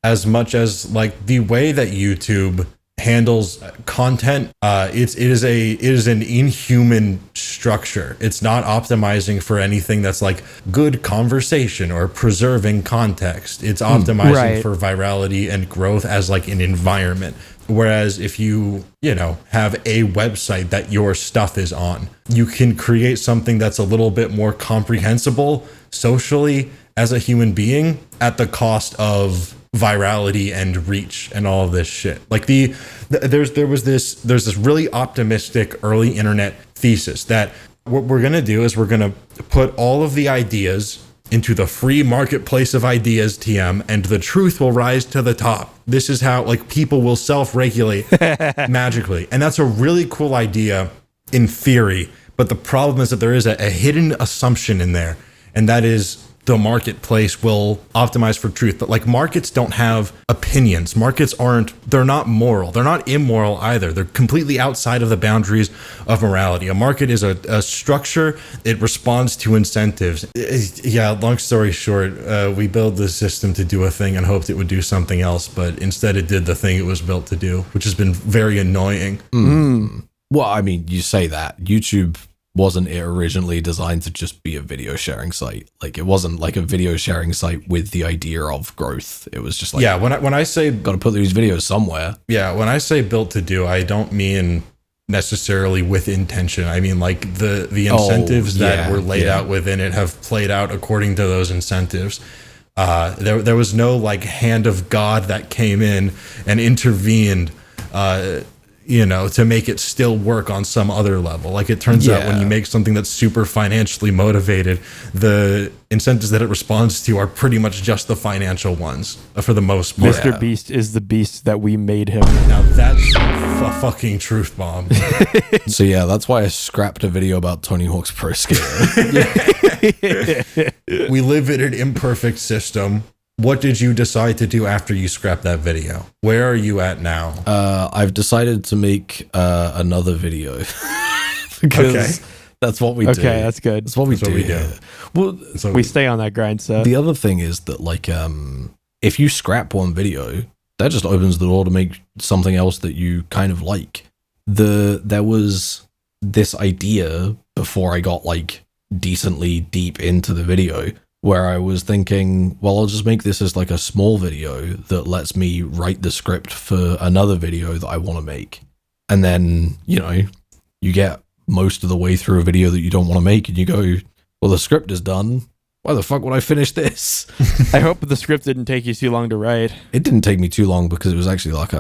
as much as like the way that YouTube handles content. It is an inhuman structure. It's not optimizing for anything that's like good conversation or preserving context. It's optimizing for virality and growth as like an environment. Whereas if you have a website that your stuff is on, you can create something that's a little bit more comprehensible socially as a human being at the cost of virality and reach and all of this shit. Like there's this really optimistic early internet thesis that what we're going to do is we're going to put all of the ideas into the free marketplace of ideas, TM, and the truth will rise to the top. This is how like people will self-regulate magically. And that's a really cool idea in theory, but the problem is that there is a hidden assumption in there, and that is the marketplace will optimize for truth. But like markets don't have opinions. Markets they're not moral. They're not immoral either. They're completely outside of the boundaries of morality. A market is a structure. It responds to incentives. Yeah, long story short, we built this system to do a thing and hoped it would do something else, but instead it did the thing it was built to do, which has been very annoying. Well, I mean, you say that. YouTube wasn't it originally designed to just be a video sharing site? Like, it wasn't like a video sharing site with the idea of growth. It was just like, yeah, when I say got to put these videos somewhere. Yeah, when I say built to do, I don't mean necessarily with intention. I mean like the incentives that were laid out within it have played out according to those incentives. There was no like hand of God that came in and intervened to make it still work on some other level. Like it turns out when you make something that's super financially motivated, the incentives that it responds to are pretty much just the financial ones for the most part. Mr. Beast is the beast that we made him. Now that's a fucking truth bomb. So yeah, that's why I scrapped a video about Tony Hawk's Pro Skater. We live in an imperfect system. What did you decide to do after you scrapped that video? Where are you at now? I've decided to make another video because that's what we do. Okay, that's good. That's what we do. Well, so we stay on that grind set. The other thing is that like if you scrap one video, that just opens the door to make something else that you kind of like. There was this idea before I got like decently deep into the video where I was thinking, well, I'll just make this as like a small video that lets me write the script for another video that I want to make. And then, you get most of the way through a video that you don't want to make and you go, well, the script is done. Why the fuck would I finish this? I hope the script didn't take you too long to write. It didn't take me too long because it was actually like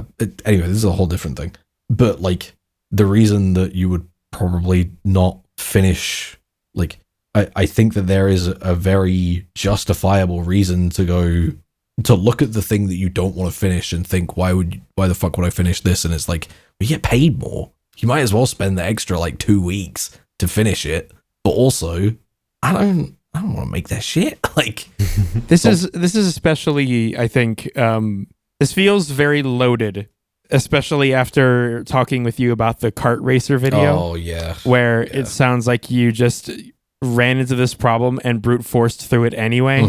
anyway, this is a whole different thing. But like the reason that you would probably not finish, like, I think that there is a very justifiable reason to look at the thing that you don't want to finish and think, why the fuck would I finish this? And it's like, we get paid more. You might as well spend the extra like 2 weeks to finish it. But also, I don't want to make that shit. Like this is especially, I think, this feels very loaded, especially after talking with you about the kart racer video. Oh yeah. Where it sounds like you just ran into this problem and brute forced through it anyway.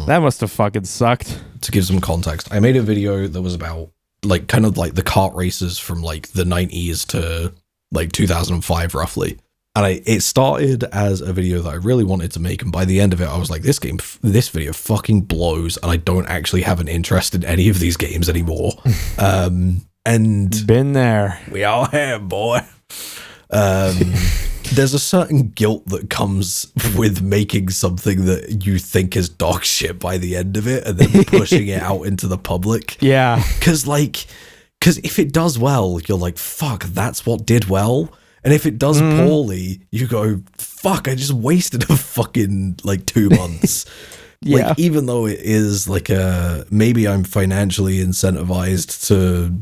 That must have fucking sucked. To give some context, I made a video that was about like kind of like the kart races from like the 90s to like 2005 roughly. And it started as a video that I really wanted to make, and by the end of it I was like, this video fucking blows and I don't actually have an interest in any of these games anymore. And been there. We all have, boy. There's a certain guilt that comes with making something that you think is dog shit by the end of it and then pushing it out into the public. Yeah. Because if it does well, you're like, fuck, that's what did well. And if it does poorly, you go, fuck, I just wasted a fucking like 2 months. Yeah. Like, even though it is like maybe I'm financially incentivized to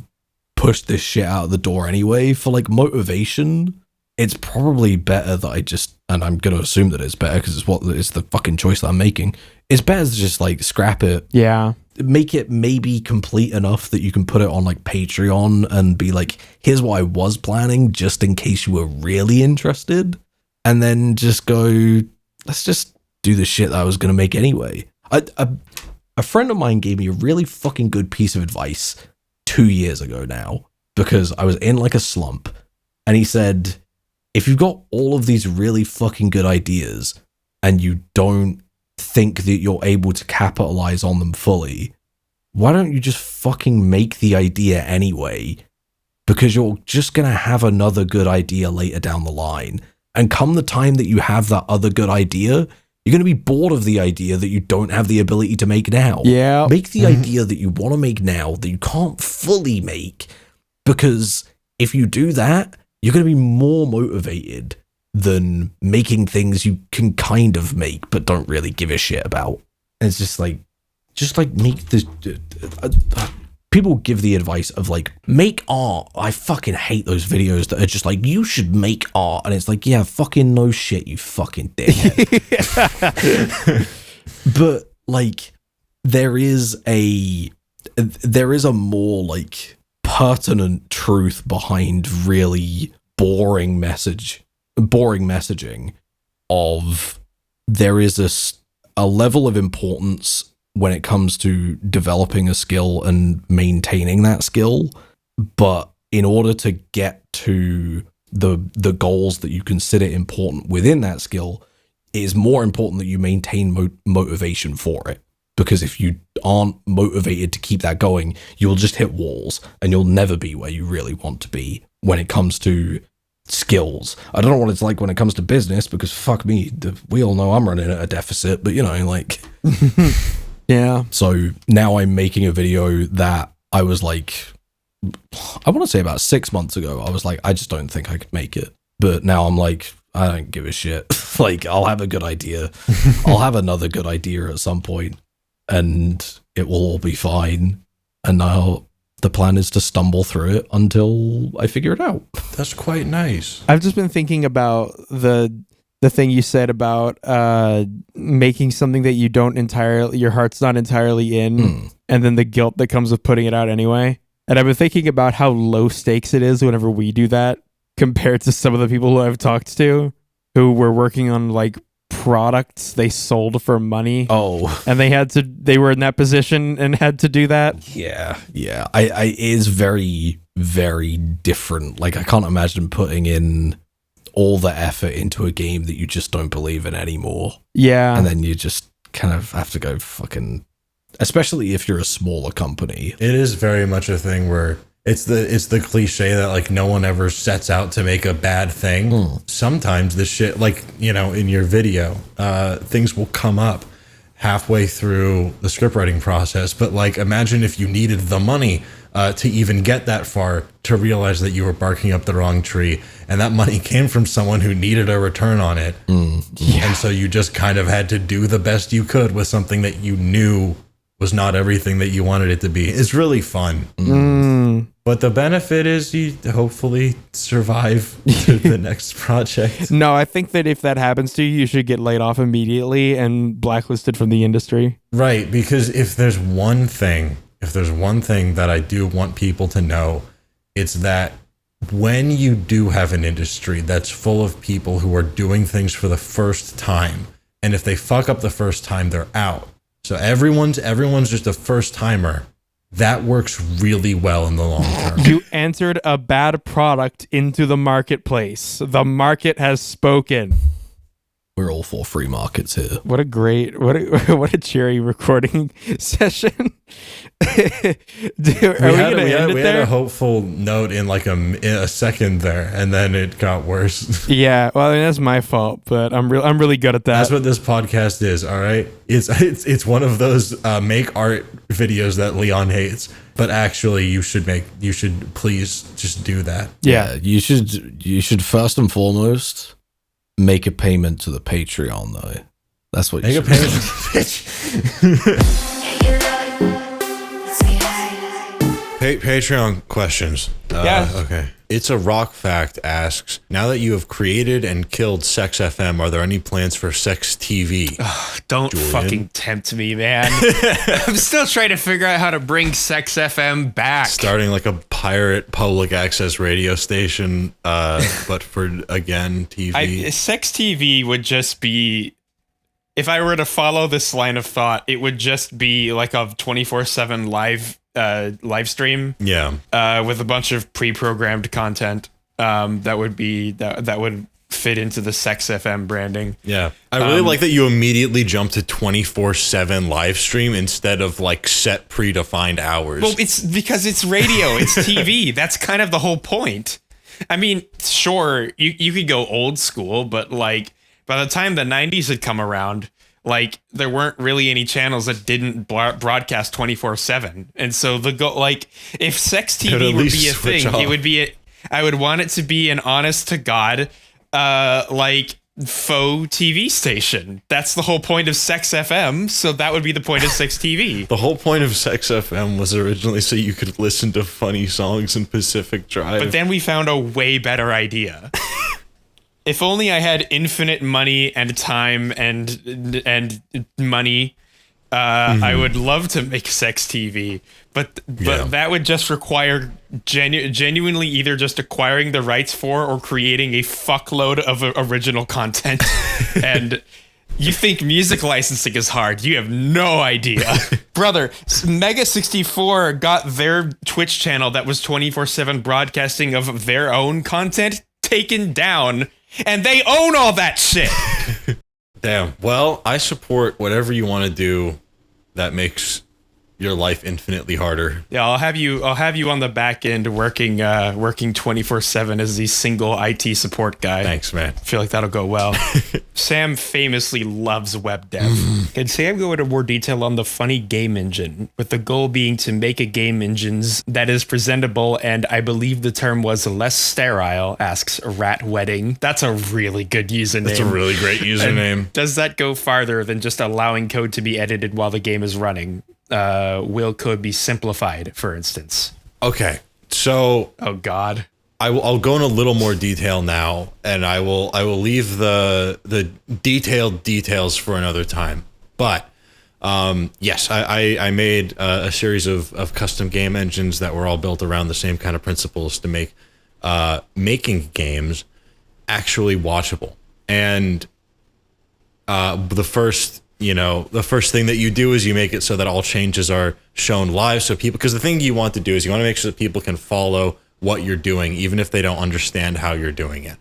push this shit out of the door anyway, for like motivation, it's probably better that I just, and I'm going to assume that it's better because it's the fucking choice that I'm making. It's better to just like scrap it. Yeah. Make it maybe complete enough that you can put it on like Patreon and be like, here's what I was planning just in case you were really interested. And then just go, let's just do the shit that I was going to make anyway. A friend of mine gave me a really fucking good piece of advice 2 years ago now, because I was in like a slump, and he said, if you've got all of these really fucking good ideas and you don't think that you're able to capitalize on them fully, why don't you just fucking make the idea anyway? Because you're just going to have another good idea later down the line. And come the time that you have that other good idea, you're going to be bored of the idea that you don't have the ability to make now. Yeah. Make the idea that you want to make now that you can't fully make, because if you do that, you're going to be more motivated than making things you can kind of make but don't really give a shit about. And it's just like make this. People give the advice of like, make art. I fucking hate those videos that are just like, you should make art, and it's like, yeah, fucking no shit, you fucking dickhead. But like there is a more like pertinent truth behind really boring messaging of there is a level of importance when it comes to developing a skill and maintaining that skill, but in order to get to the goals that you consider important within that skill, it is more important that you maintain motivation for it. Because if you aren't motivated to keep that going, you'll just hit walls and you'll never be where you really want to be when it comes to skills. I don't know what it's like when it comes to business, because fuck me, we all know I'm running at a deficit, but you know, like... Yeah. So now I'm making a video that I was like, I want to say about 6 months ago, I was like, I just don't think I could make it. But now I'm like, I don't give a shit. Like, I'll have a good idea. I'll have another good idea at some point and it will all be fine. And now the plan is to stumble through it until I figure it out. That's quite nice. I've just been thinking about the thing you said about making something that you don't entirely, your heart's not entirely in, and then the guilt that comes with putting it out anyway. And I've been thinking about how low stakes it is whenever we do that compared to some of the people who I've talked to who were working on like products they sold for money. Oh, and they were in that position and had to do that. Yeah. It is very, very different. Like, I can't imagine putting in all the effort into a game that you just don't believe in anymore. Yeah. And then you just kind of have to go fucking, especially if you're a smaller company. It is very much a thing where it's the cliche that like no one ever sets out to make a bad thing. Sometimes this shit, like, you know, in your video, things will come up halfway through the script writing process. But like, imagine if you needed the money to even get that far, to realize that you were barking up the wrong tree, and that money came from someone who needed a return on it. And so you just kind of had to do the best you could with something that you knew was not everything that you wanted it to be. It's really fun. But the benefit is you hopefully survive to the next project. No, I think that if that happens to you, you should get laid off immediately and blacklisted from the industry. Right, because if there's one thing that I do want people to know, it's that when you do have an industry that's full of people who are doing things for the first time, and if they fuck up the first time, they're out. So everyone's just a first timer. That works really well in the long term. You entered a bad product into the marketplace. The market has spoken. We're all for free markets here. What a cheery recording session. We had a hopeful note in like a second there, and then it got worse. Yeah, well, I mean, that's my fault, but I'm really good at that. That's what this podcast is. All right, it's one of those make art videos that Leon hates, but actually you should please just do that. Yeah, you should first and foremost make a payment to the Patreon, though. That's what you should make a payment to the Patreon questions. Yeah. Okay. It's a Rock Fact asks, now that you have created and killed Sex FM, are there any plans for Sex TV? Don't Julian? fucking tempt me, man. I'm still trying to figure out how to bring Sex FM back. Starting like a pirate public access radio station, but for, again, TV. Sex TV would just be, if I were to follow this line of thought, it would just be like a 24/7 live stream. Yeah. With a bunch of pre-programmed content that would fit into the Sex FM branding. Yeah. I really like that you immediately jumped to 24/7 live stream instead of like set predefined hours. Well, it's because it's radio, it's TV. That's kind of the whole point. I mean, sure, you could go old school, but like by the time the 90s had come around, like there weren't really any channels that didn't broadcast 24/7. And so if Sex TV would be a thing, it would be I would want it to be an honest to God like faux TV station. That's the whole point of Sex FM, so that would be the point of Sex TV. The whole point of Sex FM was originally so you could listen to funny songs in Pacific Drive. But then we found a way better idea. If only I had infinite money and time and money, I would love to make sex TV. But that would just require genuinely either just acquiring the rights for or creating a fuckload of original content. And you think music licensing is hard. You have no idea. Brother, Mega64 got their Twitch channel that was 24/7 broadcasting of their own content taken down, and they own all that shit. Damn. Well, I support whatever you want to do that makes your life infinitely harder. Yeah, I'll have you on the back end working 24/7 as the single IT support guy. Thanks, man. I feel like that'll go well. Sam famously loves web dev. Can Sam go into more detail on the funny game engine, with the goal being to make a game engine that is presentable and I believe the term was less sterile, asks Rat Wedding. That's a really good username. That's a really great username. And does that go farther than just allowing code to be edited while the game is running? Will code be simplified, for instance? Okay, so oh god, I'll go in a little more detail now, and I will leave the detailed details for another time. But yes, I made a series of custom game engines that were all built around the same kind of principles to make making games actually watchable. And the first thing that you do is you make it so that all changes are shown live, so people, because the thing you want to do is you want to make sure that people can follow what you're doing, even if they don't understand how you're doing it.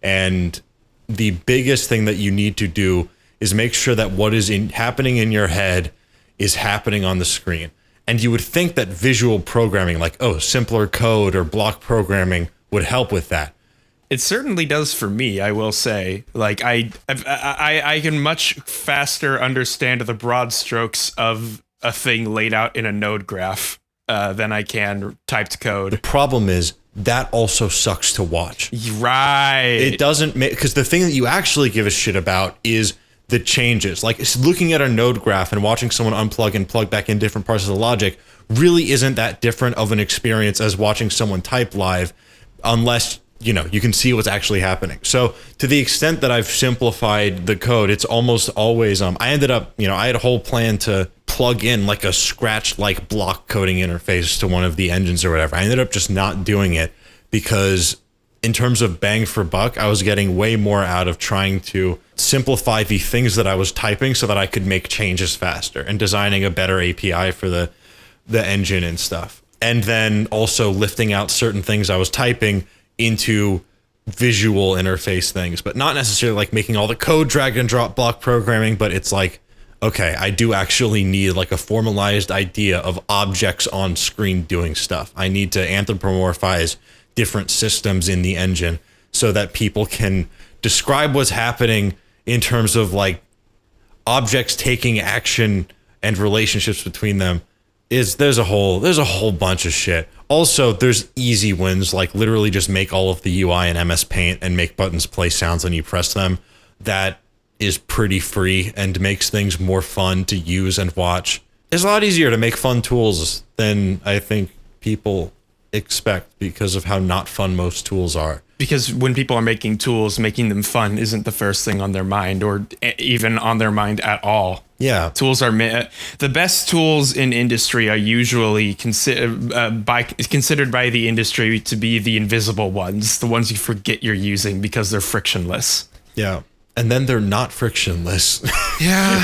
And the biggest thing that you need to do is make sure that what is happening in your head is happening on the screen. And you would think that visual programming, like, simpler code or block programming would help with that. It certainly does for me, I will say. Like, I can much faster understand the broad strokes of a thing laid out in a node graph than I can typed code. The problem is that also sucks to watch. Right. It doesn't make, because the thing that you actually give a shit about is the changes. Like, looking at a node graph and watching someone unplug and plug back in different parts of the logic really isn't that different of an experience as watching someone type live, unless you can see what's actually happening. So to the extent that I've simplified the code, it's almost always, I ended up, I had a whole plan to plug in like a Scratch-like block coding interface to one of the engines or whatever. I ended up just not doing it because in terms of bang for buck, I was getting way more out of trying to simplify the things that I was typing so that I could make changes faster and designing a better API for the engine and stuff. And then also lifting out certain things I was typing into visual interface things, but not necessarily like making all the code drag and drop block programming, but it's like, okay, I do actually need like a formalized idea of objects on screen doing stuff. I need to anthropomorphize different systems in the engine so that people can describe what's happening in terms of like objects taking action and relationships between them. There's a whole bunch of shit. Also, there's easy wins, like literally just make all of the UI in MS Paint and make buttons play sounds when you press them. That is pretty free and makes things more fun to use and watch. It's a lot easier to make fun tools than I think people expect because of how not fun most tools are. Because when people are making tools, making them fun isn't the first thing on their mind, or even on their mind at all. Yeah, tools are the best tools in industry are usually considered by the industry to be the invisible ones, the ones you forget you're using because they're frictionless. Yeah, and then they're not frictionless. Yeah.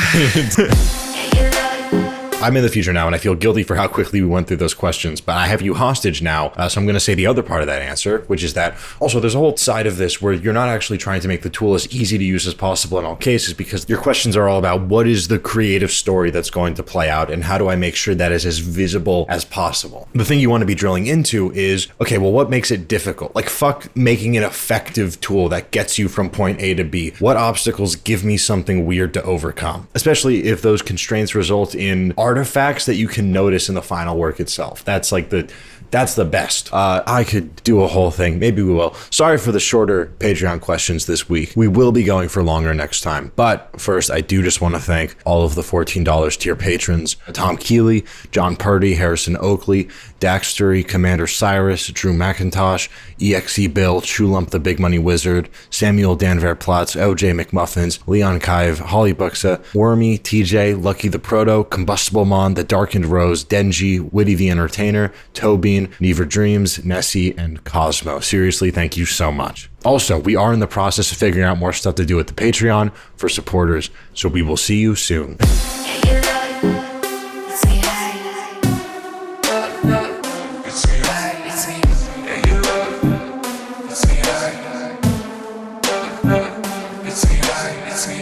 I'm in the future now, and I feel guilty for how quickly we went through those questions, but I have you hostage now, so I'm going to say the other part of that answer, which is that also there's a whole side of this where you're not actually trying to make the tool as easy to use as possible in all cases, because your questions are all about what is the creative story that's going to play out, and how do I make sure that is as visible as possible. The thing you want to be drilling into is, okay, well, what makes it difficult? Like, fuck making an effective tool that gets you from point A to B. What obstacles give me something weird to overcome? Especially if those constraints result in artifacts that you can notice in the final work itself. That's like the That's the best. I could do a whole thing. Maybe we will. Sorry for the shorter Patreon questions this week. We will be going for longer next time. But first, I do just want to thank all of the $14 tier patrons: Tom Keeley, John Purdy, Harrison Oakley, Daxtery, Commander Cyrus, Drew McIntosh, EXE Bill, Chulump the Big Money Wizard, Samuel Danver Platz, OJ McMuffins, Leon Kive, Holly Buxa, Wormy, TJ, Lucky the Proto, Combustible Mon, The Darkened Rose, Denji, Witty the Entertainer, Tobin, Never Dreams, Nessie, and Cosmo. Seriously, thank you so much. Also, we are in the process of figuring out more stuff to do with the Patreon for supporters, so we will see you soon.